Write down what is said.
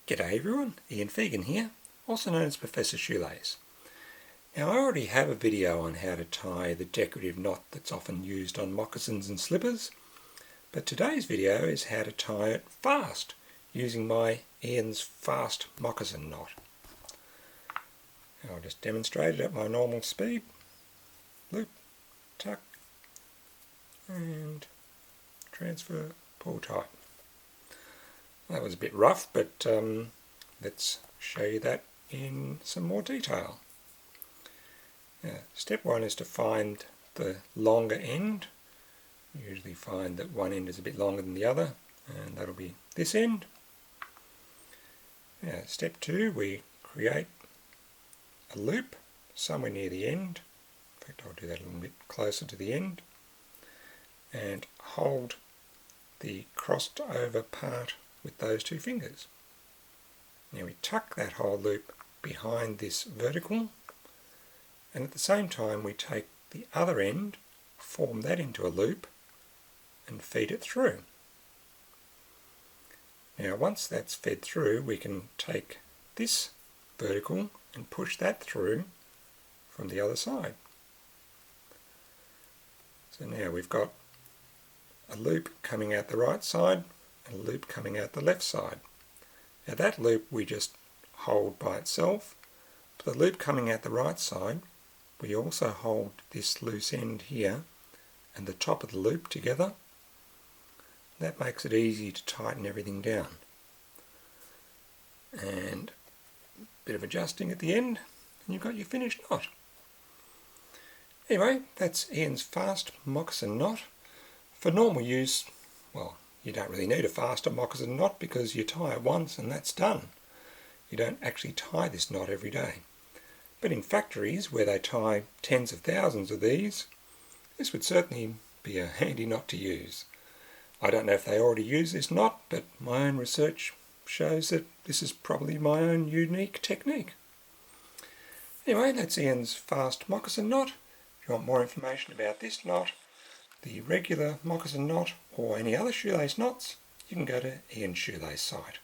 G'day everyone, Ian Fegan here, also known as Professor Shoelace. Now I already have a video on how to tie the decorative knot that's often used on moccasins and slippers, but today's video is how to tie it fast using my Ian's Fast Moccasin Knot. I'll just demonstrate it at my normal speed. Loop, tuck, and transfer, pull tight. That was a bit rough, but let's show you that in some more detail. Step one is to find the longer end. You usually find that one end is a bit longer than the other, and that'll be this end. Step two, we create a loop somewhere near the end. In fact, I'll do that a little bit closer to the end, and hold the crossed over part with those two fingers. Now we tuck that whole loop behind this vertical, and at the same time we take the other end, form that into a loop and feed it through. Now once that's fed through, we can take this vertical and push that through from the other side. So now we've got a loop coming out the right side and a loop coming out the left side. Now that loop we just hold by itself, but the loop coming out the right side, we also hold this loose end here and the top of the loop together. That makes it easy to tighten everything down. And a bit of adjusting at the end, and you've got your finished knot. Anyway, that's Ian's Fast Moccasin Knot. For normal use, well, you don't really need a faster moccasin knot because you tie it once and that's done. You don't actually tie this knot every day. But in factories where they tie tens of thousands of these, this would certainly be a handy knot to use. I don't know if they already use this knot, but my own research shows that this is probably my own unique technique. Anyway, that's Ian's Fast Moccasin Knot. If you want more information about this knot, the regular moccasin knot, or any other shoelace knots, you can go to Ian's Shoelace site.